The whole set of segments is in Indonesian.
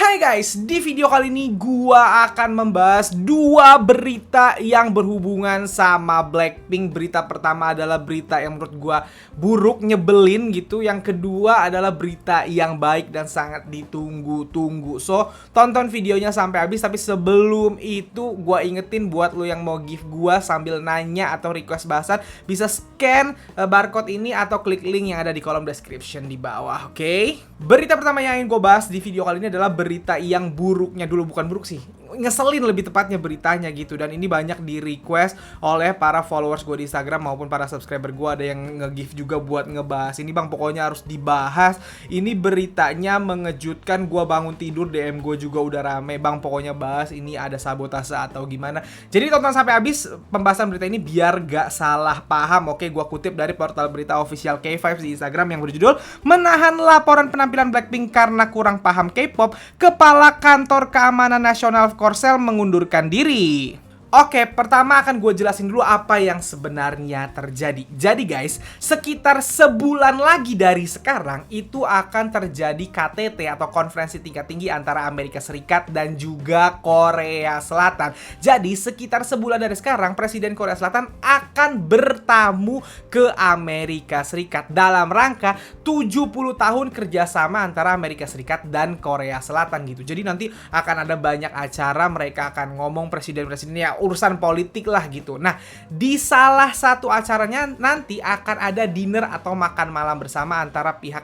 Hai guys, di video kali ini gua akan membahas dua berita yang berhubungan sama Blackpink. Berita pertama adalah berita yang menurut gua buruk, nyebelin gitu. Yang kedua adalah berita yang baik dan sangat ditunggu-tunggu. So, tonton videonya sampai habis. Tapi sebelum itu gua ingetin buat lo yang mau gift gua sambil nanya atau request bahasan, bisa scan barcode ini atau klik link yang ada di kolom description di bawah, oke? Berita pertama yang ingin gua bahas di video kali ini adalah berita yang buruknya dulu, bukan buruk sih, ngeselin lebih tepatnya beritanya gitu. Dan ini banyak di request oleh para followers gue di Instagram maupun para subscriber gue. Ada yang nge-gift juga buat ngebahas ini, bang, pokoknya harus dibahas. Ini beritanya mengejutkan, gue bangun tidur DM gue juga udah rame, bang, pokoknya bahas ini, ada sabotase atau gimana. Jadi tonton sampai habis pembahasan berita ini biar gak salah paham. Oke, gue kutip dari portal berita official K5 di Instagram yang berjudul "Menahan laporan penampilan Blackpink karena kurang paham K-pop, Kepala Kantor Keamanan Nasional Korsel mengundurkan diri." Oke, pertama akan gue jelasin dulu apa yang sebenarnya terjadi. Jadi guys, sekitar sebulan lagi dari sekarang itu akan terjadi KTT atau konferensi tingkat tinggi antara Amerika Serikat dan juga Korea Selatan. Jadi sekitar sebulan dari sekarang Presiden Korea Selatan akan bertamu ke Amerika Serikat dalam rangka 70 tahun kerjasama antara Amerika Serikat dan Korea Selatan gitu. Jadi nanti akan ada banyak acara, mereka akan ngomong presiden-presidennya, urusan politik lah gitu. Nah, di salah satu acaranya nanti akan ada dinner atau makan malam bersama antara pihak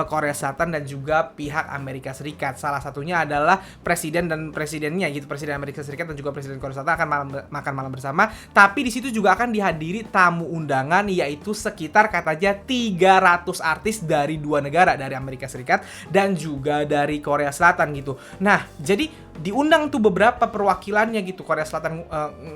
Korea Selatan dan juga pihak Amerika Serikat. Salah satunya adalah presiden dan presidennya gitu, presiden Amerika Serikat dan juga presiden Korea Selatan akan makan malam bersama. Tapi di situ juga akan dihadiri tamu undangan, yaitu sekitar katanya 300 artis dari dua negara, dari Amerika Serikat dan juga dari Korea Selatan gitu. Nah, jadi diundang tuh beberapa perwakilannya gitu. Korea Selatan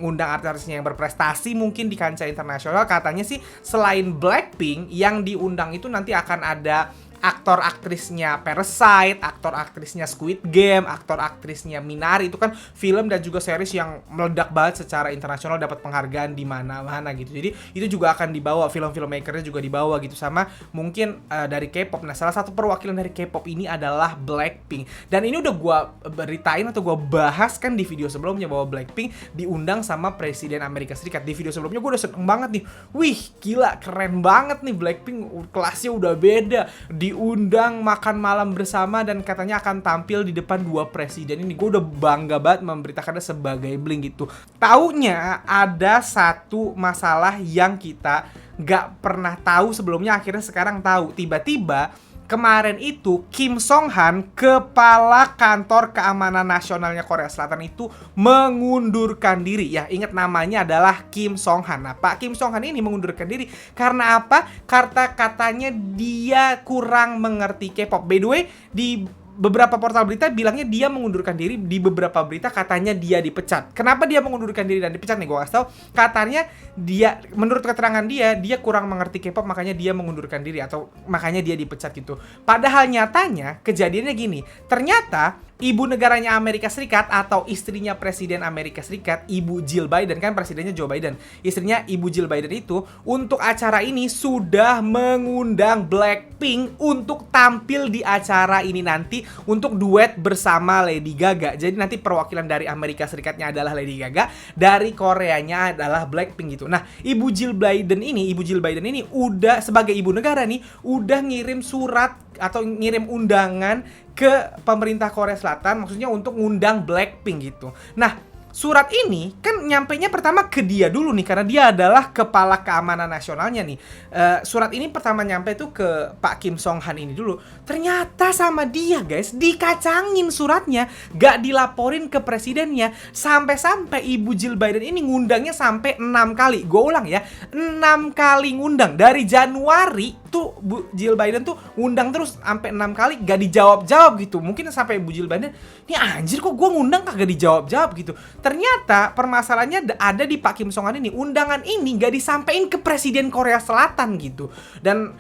ngundang artis-artisnya yang berprestasi mungkin di kancah internasional. Katanya sih selain Blackpink, yang diundang itu nanti akan ada aktor aktrisnya Parasite, aktor aktrisnya Squid Game, aktor aktrisnya Minari. Itu kan film dan juga series yang meledak banget secara internasional, dapat penghargaan di mana-mana gitu. Jadi itu juga akan dibawa, film-film makernya juga dibawa gitu, sama mungkin dari K-pop. Nah, salah satu perwakilan dari K-pop ini adalah Blackpink. Dan ini udah gua beritain atau gua bahas kan di video sebelumnya bahwa Blackpink diundang sama Presiden Amerika Serikat. Di video sebelumnya gua udah seneng banget nih. Wih, gila, keren banget nih Blackpink, kelasnya udah beda. Diundang makan malam bersama dan katanya akan tampil di depan dua presiden ini. Gue udah bangga banget memberitakannya sebagai bling gitu. Taunya ada satu masalah yang kita gak pernah tahu sebelumnya, akhirnya sekarang tahu. Tiba-tiba kemarin itu Kim Song Han, Kepala Kantor Keamanan Nasionalnya Korea Selatan itu mengundurkan diri. Ya, ingat namanya adalah Kim Song Han. Nah, Pak Kim Song Han ini mengundurkan diri karena apa? Karena katanya dia kurang mengerti K-pop. By the way, di beberapa portal berita bilangnya dia mengundurkan diri, di beberapa berita katanya dia dipecat. Kenapa dia mengundurkan diri dan dipecat nih, gue kasih tau. Katanya dia, menurut keterangan dia kurang mengerti K-pop, makanya dia mengundurkan diri atau makanya dia dipecat gitu. Padahal nyatanya kejadiannya gini, ternyata ibu negaranya Amerika Serikat atau istrinya Presiden Amerika Serikat, Ibu Jill Biden, kan presidennya Joe Biden, istrinya Ibu Jill Biden itu untuk acara ini sudah mengundang Blackpink untuk tampil di acara ini nanti untuk duet bersama Lady Gaga. Jadi nanti perwakilan dari Amerika Serikatnya adalah Lady Gaga, dari Koreanya adalah Blackpink gitu. Nah, Ibu Jill Biden ini udah sebagai ibu negara nih udah ngirim surat atau ngirim undangan ke pemerintah Korea Selatan, maksudnya untuk ngundang Blackpink gitu. Nah, surat ini kan nyampainya pertama ke dia dulu nih, karena dia adalah Kepala Keamanan Nasionalnya nih. Surat ini pertama nyampe tuh ke Pak Kim Song Han ini dulu. Ternyata sama dia guys, dikacangin suratnya, gak dilaporin ke presidennya. Sampai-sampai Ibu Jill Biden ini ngundangnya sampai 6 kali. Gue ulang ya, 6 kali ngundang. Dari Januari tuh Bu Jill Biden tuh ngundang terus sampai 6 kali gak dijawab-jawab gitu. Mungkin sampai Bu Jill Biden, nih anjir kok gue ngundang kagak dijawab-jawab gitu. Ternyata permasalahannya ada di Pak Kim Song Han ini. Undangan ini gak disampaikan ke Presiden Korea Selatan gitu. Dan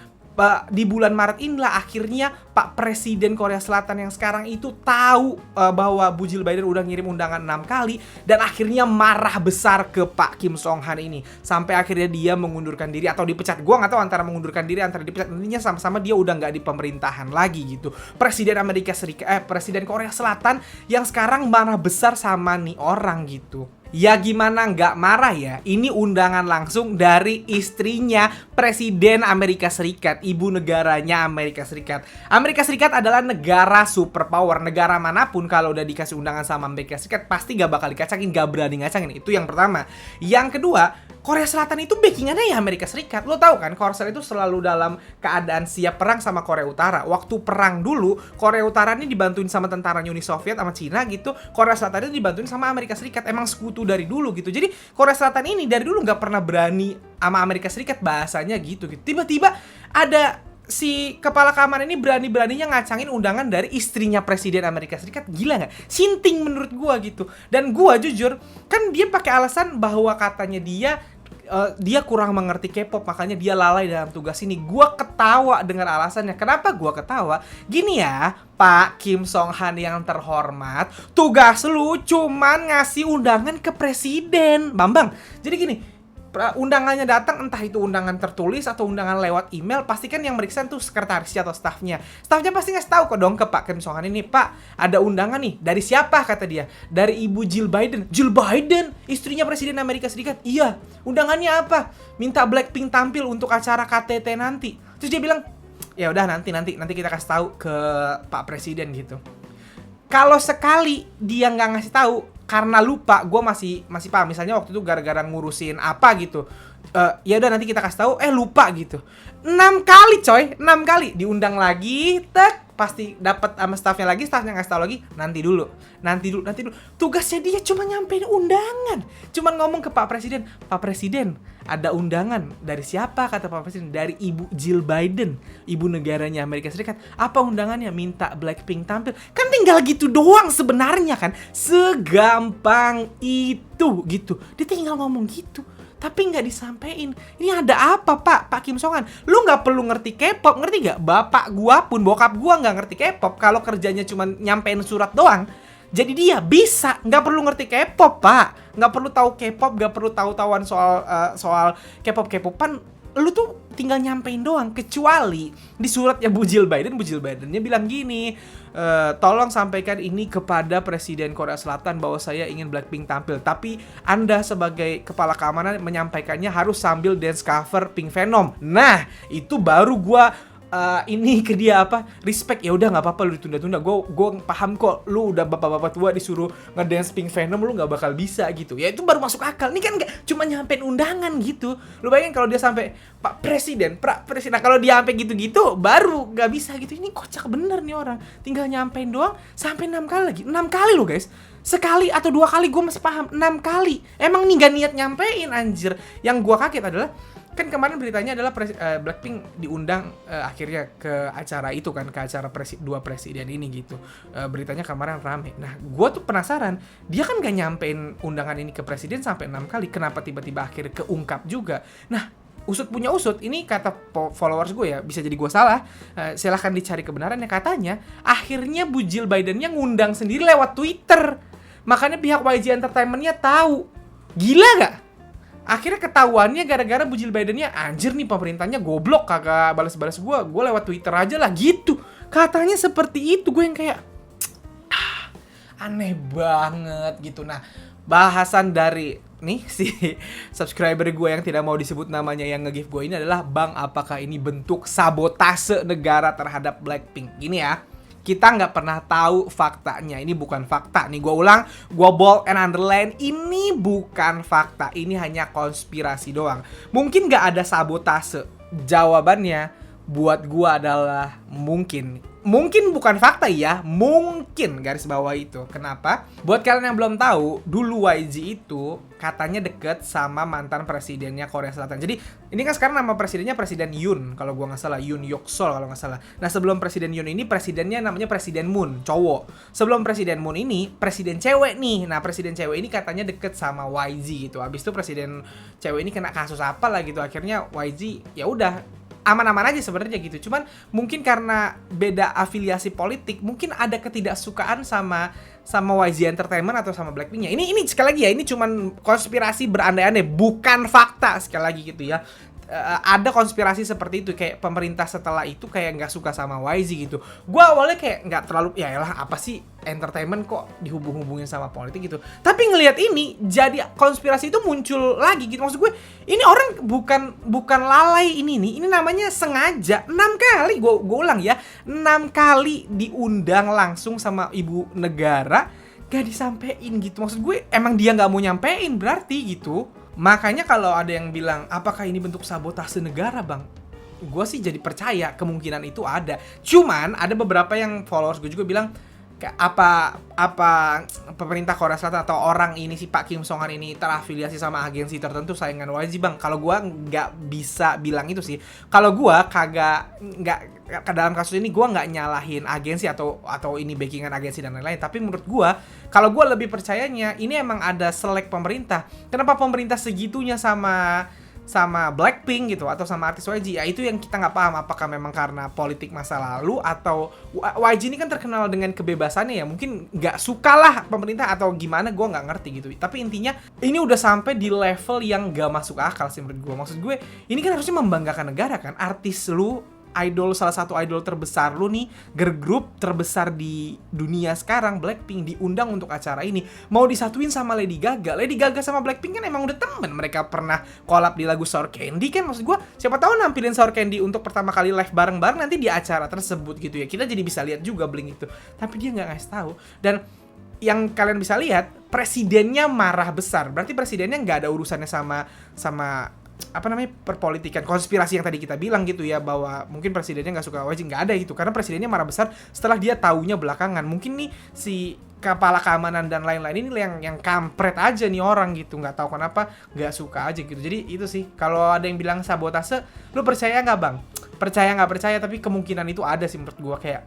Di bulan Maret inilah akhirnya Pak Presiden Korea Selatan yang sekarang itu tahu bahwa Bu Jill Biden udah ngirim undangan 6 kali dan akhirnya marah besar ke Pak Kim Song Han ini sampai akhirnya dia mengundurkan diri atau dipecat. Gua nggak tahu antara mengundurkan diri antara dipecat, intinya sama-sama dia udah nggak di pemerintahan lagi gitu. Presiden Korea Selatan yang sekarang marah besar sama nih orang gitu. Ya gimana nggak marah ya? Ini undangan langsung dari istrinya Presiden Amerika Serikat, ibu negaranya Amerika Serikat. Amerika Serikat adalah negara superpower. Negara manapun kalau udah dikasih undangan sama Amerika Serikat pasti gak bakal dikacangin, gak berani ngacangin. Itu yang pertama. Yang kedua, Korea Selatan itu backingannya ya Amerika Serikat. Lo tahu kan, Korea Selatan itu selalu dalam keadaan siap perang sama Korea Utara. Waktu perang dulu, Korea Utara ini dibantuin sama tentara Uni Soviet sama Cina gitu. Korea Selatan itu dibantuin sama Amerika Serikat. Emang sekutu dari dulu gitu. Jadi Korea Selatan ini dari dulu nggak pernah berani sama Amerika Serikat, bahasanya gitu. Tiba-tiba ada si kepala kamar ini berani-beraninya ngacangin undangan dari istrinya Presiden Amerika Serikat. Gila nggak? Sinting menurut gua gitu. Dan gua jujur, kan dia pakai alasan bahwa katanya dia kurang mengerti K-pop, makanya dia lalai dalam tugas ini. Gua ketawa dengan alasannya. Kenapa gua ketawa? Gini ya, Pak Kim Song Han yang terhormat, tugas lu cuman ngasih undangan ke presiden, Bambang. Jadi gini, undangannya datang, entah itu undangan tertulis atau undangan lewat email, pasti kan yang meriksa tuh sekretarisnya atau staffnya. Staffnya pasti ngasih tahu kok dong ke Pak Kim Song Han ini, Pak, ada undangan nih. Dari siapa? Kata dia. Dari Ibu Jill Biden. Jill Biden? Istrinya Presiden Amerika Serikat? Iya. Undangannya apa? Minta Blackpink tampil untuk acara KTT nanti. Terus dia bilang, ya udah nanti kita kasih tahu ke Pak Presiden gitu. Kalau sekali dia nggak ngasih tahu karena lupa, gue masih paham. Misalnya waktu itu gara-gara ngurusin apa gitu, ya udah nanti kita kasih tahu, lupa gitu. 6 kali coy, 6 kali diundang lagi, pasti dapat sama staffnya lagi, staffnya ngasih tahu lagi, nanti dulu. Tugasnya dia cuma nyampein undangan, cuma ngomong ke Pak Presiden, ada undangan. Dari siapa? Kata Pak Presiden, dari Ibu Jill Biden, ibu negaranya Amerika Serikat. Apa undangannya? Minta Blackpink tampil. Kan tinggal gitu doang sebenarnya kan, segampang itu gitu. Dia tinggal ngomong gitu, tapi nggak disampein. Ini ada apa Pak Kim Song Han? Lu nggak perlu ngerti K-pop, ngerti nggak? Bokap gua nggak ngerti K-pop. Kalau kerjanya cuma nyampein surat doang, jadi dia bisa nggak perlu ngerti K-pop, Pak. Nggak perlu tahu K-pop, nggak perlu tahu-tahuan soal K-popan. Lu tuh tinggal nyampein doang. Kecuali di suratnya Bu Jill Bidennya bilang gini, tolong sampaikan ini kepada Presiden Korea Selatan bahwa saya ingin Blackpink tampil, tapi Anda sebagai kepala keamanan menyampaikannya harus sambil dance cover Pink Venom. Nah, itu baru gua ini ke dia respect. Ya udah nggak apa-apa lu ditunda-tunda. Gue paham kok, lu udah bapak-bapak tua disuruh ngedance Pink Venom lu nggak bakal bisa gitu. Ya itu baru masuk akal. Ini kan nggak cuma nyampein undangan gitu. Lu bayangin kalau dia sampai Pak Presiden. Nah kalau dia sampai gitu-gitu baru nggak bisa gitu. Ini kocak bener nih orang. Tinggal nyampein doang sampai 6 kali lagi. 6 kali lo guys. Sekali atau 2 kali gue masih paham. 6 kali. Emang nih gak niat nyampein anjir. Yang gue kaget adalah, kan kemarin beritanya adalah Blackpink diundang akhirnya ke acara itu kan, ke acara dua presiden ini gitu. Beritanya kemarin rame. Nah, gue tuh penasaran, dia kan gak nyampein undangan ini ke presiden sampai 6 kali. Kenapa tiba-tiba akhirnya keungkap juga? Nah, usut punya usut, ini kata followers gue ya, bisa jadi gue salah. Silahkan dicari kebenarannya. Katanya akhirnya Bu Jill Biden-nya ngundang sendiri lewat Twitter. Makanya pihak YG Entertainment-nya tahu. Gila gak? Akhirnya ketahuannya gara-gara Bu Jill Biden-nya, anjir nih pemerintahnya goblok, kagak balas-balas gue lewat Twitter aja lah gitu. Katanya seperti itu. Gue yang kayak aneh banget gitu. Nah, bahasan dari nih si subscriber gue yang tidak mau disebut namanya yang nge-give gue ini adalah, Bang, apakah ini bentuk sabotase negara terhadap Blackpink? Gini ya, kita nggak pernah tahu faktanya. Ini bukan fakta. Nih gue ulang, gue bold and underline, ini bukan fakta. Ini hanya konspirasi doang. Mungkin nggak ada sabotase. Jawabannya buat gue adalah mungkin. Mungkin bukan fakta ya, mungkin garis bawah itu. Kenapa? Buat kalian yang belum tahu, dulu YG itu katanya deket sama mantan presidennya Korea Selatan. Jadi ini kan sekarang nama presidennya Presiden Yoon, kalau gua nggak salah, Yoon Yuk Sol kalau nggak salah. Nah sebelum Presiden Yoon ini presidennya namanya Presiden Moon, cowok. Sebelum Presiden Moon ini presiden cewek nih. Nah presiden cewek ini katanya deket sama YG gitu. Abis itu presiden cewek ini kena kasus apa lah gitu. Akhirnya YG ya udah aman-aman aja sebenarnya gitu. Cuman mungkin karena beda afiliasi politik, mungkin ada ketidaksukaan sama YG Entertainment atau sama Blackpink-nya. Ini sekali lagi ya, ini cuman konspirasi berandai-andai, bukan fakta sekali lagi gitu ya. Ada konspirasi seperti itu, kayak pemerintah setelah itu kayak nggak suka sama YG gitu. Gua awalnya kayak nggak terlalu, ya elah apa sih entertainment kok dihubung-hubungin sama politik gitu. Tapi ngelihat ini jadi konspirasi itu muncul lagi gitu. Maksud gue ini orang bukan lalai ini namanya sengaja. 6 kali gue ulang ya, 6 kali diundang langsung sama ibu negara gak disampein gitu. Maksud gue emang dia nggak mau nyampein berarti gitu. Makanya kalau ada yang bilang apakah ini bentuk sabotase negara bang, gue sih jadi percaya kemungkinan itu ada. Cuman ada beberapa yang followers gue juga bilang apa pemerintah Korea Selatan atau orang ini si Pak Kim Song Han ini terafiliasi sama agensi tertentu saingan YG bang. Kalau gue nggak bisa bilang itu sih. Kalau gue nggak ke dalam kasus ini gue nggak nyalahin agensi atau ini backingan agensi dan lain-lain. Tapi menurut gue, kalau gue lebih percayanya ini emang ada selek pemerintah. Kenapa pemerintah segitunya sama Blackpink gitu atau sama artis YG? Ya itu yang kita nggak paham, apakah memang karena politik masa lalu atau YG ini kan terkenal dengan kebebasannya ya, mungkin nggak suka lah pemerintah atau gimana, gue nggak ngerti gitu. Tapi intinya ini udah sampai di level yang nggak masuk akal sih menurut gue. Maksud gue ini kan harusnya membanggakan negara kan, artis lu, salah satu idol terbesar lu nih, girl group terbesar di dunia sekarang, Blackpink, diundang untuk acara ini, mau disatuin sama Lady Gaga. Lady Gaga sama Blackpink kan emang udah temen, mereka pernah collab di lagu Sour Candy kan. Maksud gue siapa tahu nampilin Sour Candy untuk pertama kali live bareng-bareng nanti di acara tersebut gitu ya, kita jadi bisa lihat juga Blink itu. Tapi dia nggak ngasih tahu. Dan yang kalian bisa lihat, presidennya marah besar, berarti presidennya nggak ada urusannya sama apa namanya perpolitikan, konspirasi yang tadi kita bilang gitu ya, bahwa mungkin presidennya nggak suka YG, nggak ada gitu, karena presidennya marah besar setelah dia taunya belakangan. Mungkin nih si kepala keamanan dan lain-lain ini yang kampret aja nih orang gitu, nggak tahu kenapa nggak suka aja gitu. Jadi itu sih, kalau ada yang bilang sabotase, lu percaya nggak bang? Percaya nggak percaya, tapi kemungkinan itu ada sih menurut gue. Kayak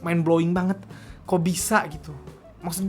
mind blowing banget, kok bisa gitu. Maksud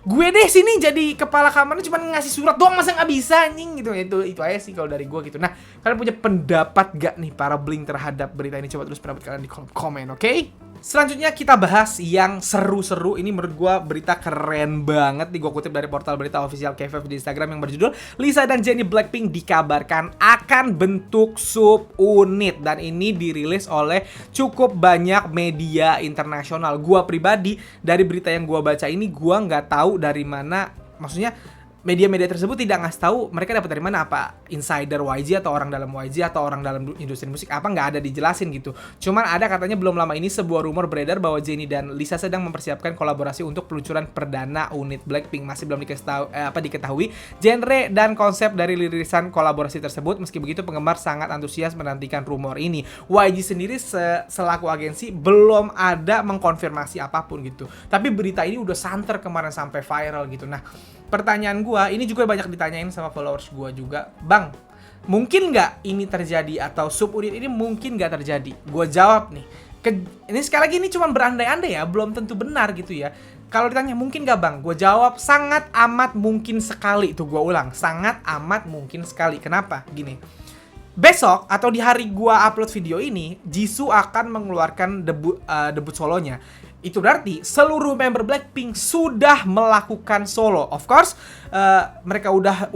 gue deh sini jadi kepala keamanan cuma ngasih surat doang, masa nggak bisa anjing gitu. Itu aja sih kalau dari gue gitu. Nah, kalian punya pendapat gak nih para Blink terhadap berita ini? Coba tulis pendapat kalian di kolom komen, oke? Selanjutnya kita bahas yang seru-seru. Ini menurut gue berita keren banget nih, gue kutip dari portal berita official KFF di Instagram yang berjudul Lisa dan Jennie Blackpink dikabarkan akan bentuk subunit, dan ini dirilis oleh cukup banyak media internasional. Gue pribadi dari berita yang gue baca ini, gue nggak tahu dari mana, maksudnya media-media tersebut tidak ngasih tahu mereka dapat dari mana, apa insider YG atau orang dalam YG atau orang dalam industri musik, apa nggak ada dijelasin gitu. Cuman ada katanya belum lama ini sebuah rumor beredar bahwa Jennie dan Lisa sedang mempersiapkan kolaborasi untuk peluncuran perdana unit Blackpink. Masih belum diketahui genre dan konsep dari rilisan kolaborasi tersebut. Meski begitu, penggemar sangat antusias menantikan rumor ini. YG sendiri selaku agensi belum ada mengkonfirmasi apapun gitu. Tapi berita ini udah santer kemarin sampai viral gitu. Nah, pertanyaan gue ini juga banyak ditanyain sama followers gue juga, bang, mungkin nggak ini terjadi atau subunit ini mungkin nggak terjadi? Gue jawab nih, ini sekali lagi ini cuma berandai-andai ya, belum tentu benar gitu ya. Kalau ditanya mungkin nggak bang, gue jawab sangat amat mungkin sekali. Tuh gue ulang, sangat amat mungkin sekali. Kenapa? Gini, besok atau di hari gue upload video ini, Jisoo akan mengeluarkan debut solonya. Itu berarti seluruh member Blackpink sudah melakukan solo. Of course, mereka udah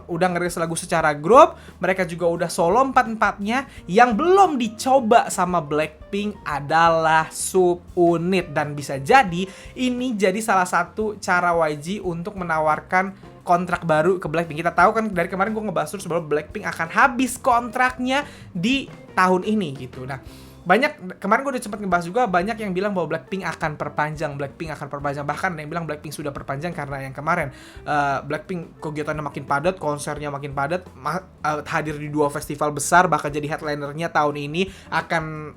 ngerilis lagu secara grup, mereka juga udah solo empat-empatnya. Yang belum dicoba sama Blackpink adalah subunit, dan bisa jadi ini jadi salah satu cara YG untuk menawarkan kontrak baru ke Blackpink. Kita tahu kan dari kemarin gue ngebahas terus bahwa Blackpink akan habis kontraknya di tahun ini gitu. Nah, kemarin gue udah sempat ngebahas juga, banyak yang bilang bahwa Blackpink akan perpanjang, bahkan ada yang bilang Blackpink sudah perpanjang karena yang kemarin Blackpink kegiatannya makin padat, konsernya makin padat, hadir di 2 festival besar, bahkan jadi headlinernya tahun ini, akan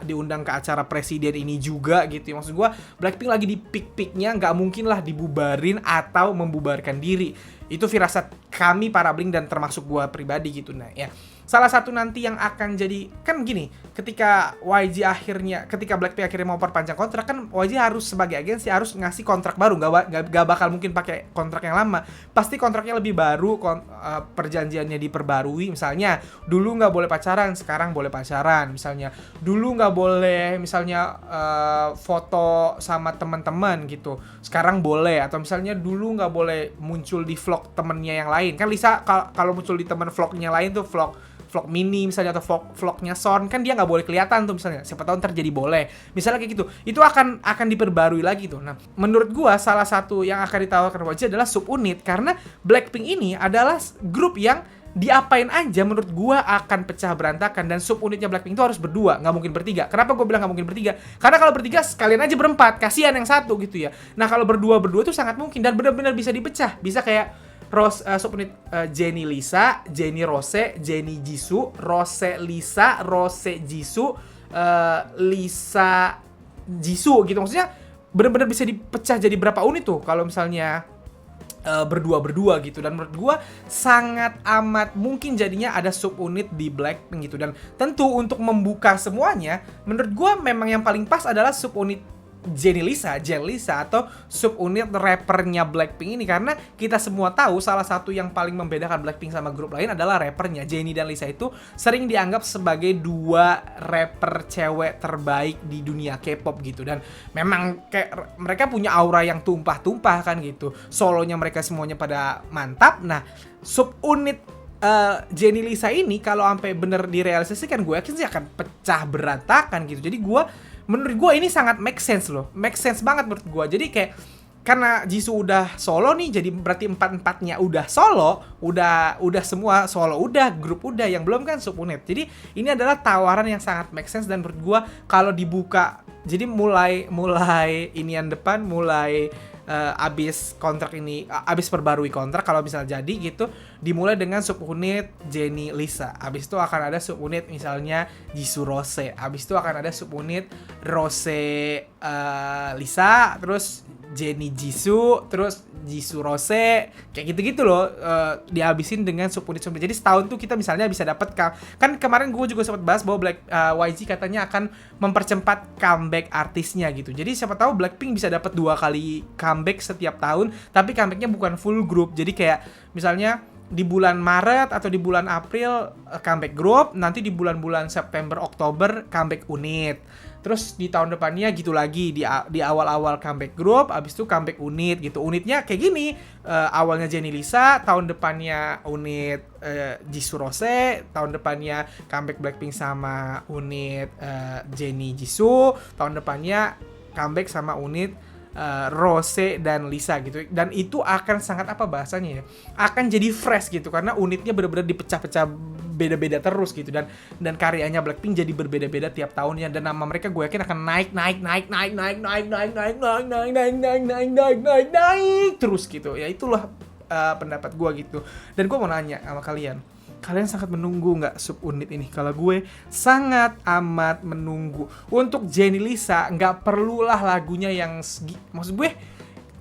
diundang ke acara presiden ini juga gitu. Maksud gue Blackpink lagi di peak-peaknya, nggak mungkin lah dibubarin atau membubarkan diri. Itu firasat kami para Blink dan termasuk gue pribadi gitu. Nah ya, salah satu nanti yang akan jadi, kan gini, ketika Blackpink akhirnya mau perpanjang kontrak, kan YG harus sebagai agensi harus ngasih kontrak baru, gak bakal mungkin pakai kontrak yang lama, pasti kontraknya lebih baru, perjanjiannya diperbarui. Misalnya dulu nggak boleh pacaran, sekarang boleh pacaran. Misalnya dulu nggak boleh misalnya foto sama teman-teman gitu, sekarang boleh. Atau misalnya dulu nggak boleh muncul di vlog temennya yang lain, kan Lisa kalau muncul di teman vlognya lain tuh, vlog mini misalnya, atau vlognya Son, kan dia nggak boleh kelihatan tuh misalnya, siapa tahu ntar jadi boleh, misalnya kayak gitu. Itu akan diperbarui lagi tuh. Nah, menurut gua salah satu yang akan ditawarkan YG adalah subunit, karena Blackpink ini adalah grup yang diapain aja menurut gua akan pecah berantakan, dan subunitnya Blackpink itu harus berdua, nggak mungkin bertiga. Kenapa gua bilang nggak mungkin bertiga? Karena kalau bertiga sekalian aja berempat, kasihan yang satu gitu ya. Nah, kalau berdua tuh sangat mungkin dan benar-benar bisa dipecah, bisa kayak subunit Jennie Lisa, Jennie Rose, Jennie Jisoo, Rose Lisa, Rose Jisoo, Lisa Jisoo gitu. Maksudnya benar-benar bisa dipecah jadi berapa unit tuh kalau misalnya berdua gitu. Dan menurut gua sangat amat mungkin jadinya ada subunit di Blackpink gitu. Dan tentu untuk membuka semuanya, menurut gua memang yang paling pas adalah subunit Jennie Lisa atau subunit rappernya Blackpink ini, karena kita semua tahu salah satu yang paling membedakan Blackpink sama grup lain adalah rappernya. Jennie dan Lisa itu sering dianggap sebagai dua rapper cewek terbaik di dunia K-pop gitu, dan memang kayak mereka punya aura yang tumpah-tumpah kan gitu. Solonya mereka semuanya pada mantap. Nah, subunit Jennie Lisa ini kalau sampai bener direalisasikan, gue yakin sih akan pecah berantakan gitu. Jadi menurut gue ini sangat make sense loh. Make sense banget menurut gue. Jadi kayak karena Jisoo udah solo nih, jadi berarti empat-empatnya udah solo, udah semua solo, udah grup udah, yang belum kan subunit. Jadi ini adalah tawaran yang sangat make sense, dan menurut gue kalau dibuka, jadi mulai inian depan, mulai abis kontrak ini, abis perbarui kontrak kalau misalnya jadi gitu, dimulai dengan subunit Jennie Lisa, abis itu akan ada subunit misalnya Jisoo Rose, abis itu akan ada subunit Rose Lisa, terus Jennie Jisoo, terus Jisoo Rose, kayak gitu-gitu loh, dihabisin dengan subunit. Jadi setahun tuh kita misalnya bisa dapat, kan kemarin gue juga sempat bahas bahwa YG katanya akan mempercepat comeback artisnya gitu. Jadi siapa tahu Blackpink bisa dapat 2 kali comeback setiap tahun, tapi comebacknya bukan full group. Jadi kayak misalnya di bulan Maret atau di bulan April comeback grup, nanti di bulan-bulan September, Oktober comeback unit. Terus di tahun depannya gitu lagi, di awal-awal comeback grup, abis itu comeback unit gitu. Unitnya kayak gini, awalnya Jennie Lisa, tahun depannya unit Jisoo Rose, tahun depannya comeback Blackpink sama unit Jennie Jisoo, tahun depannya comeback sama unit Rose dan Lisa gitu. Dan itu akan sangat bahasanya ya, akan jadi fresh gitu, karena unitnya benar-benar dipecah-pecah beda-beda terus gitu, dan karyanya Blackpink jadi berbeda-beda tiap tahunnya, dan nama mereka gue yakin akan naik terus gitu ya. Itulah pendapat gue gitu. Dan gue mau nanya sama kalian sangat menunggu nggak subunit ini? Kalau gue sangat amat menunggu. Untuk Jennie Lisa nggak perlulah lagunya yang maksud gue,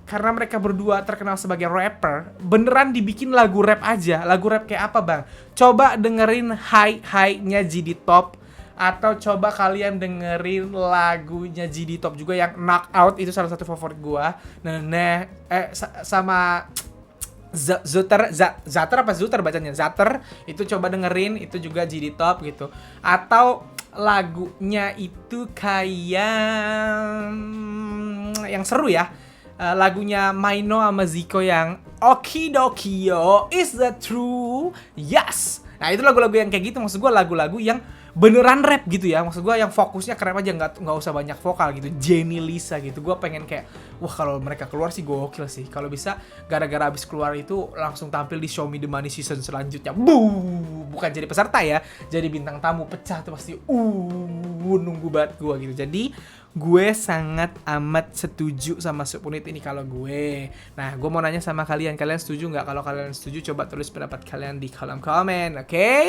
karena mereka berdua terkenal sebagai rapper, beneran dibikin lagu rap aja. Lagu rap kayak apa bang? Coba dengerin High-nya GD Top, atau coba kalian dengerin lagunya GD Top juga yang Knockout, itu salah satu favorit gue. Sama Zater apa Zuter bacanya, Zater, itu coba dengerin, itu juga GD Top gitu. Atau lagunya itu kayak yang seru ya, lagunya Maino sama Zico yang Okidokio, is that true? Yes. Nah itu lagu-lagu yang kayak gitu, maksud gue lagu-lagu yang beneran rap gitu ya, maksud gue yang fokusnya ke rap aja, nggak usah banyak vokal gitu. Jennie Lisa gitu, gue pengen kayak, wah kalau mereka keluar sih gokil sih. Kalau bisa gara-gara abis keluar itu langsung tampil di Show Me The Money season selanjutnya. Bukan jadi peserta ya, jadi bintang tamu, pecah tuh pasti. Nunggu banget gue gitu. Jadi gue sangat amat setuju sama subunit ini kalau gue. Nah, gue mau nanya sama kalian setuju nggak? Kalau kalian setuju, coba tulis pendapat kalian di kolom komen, oke?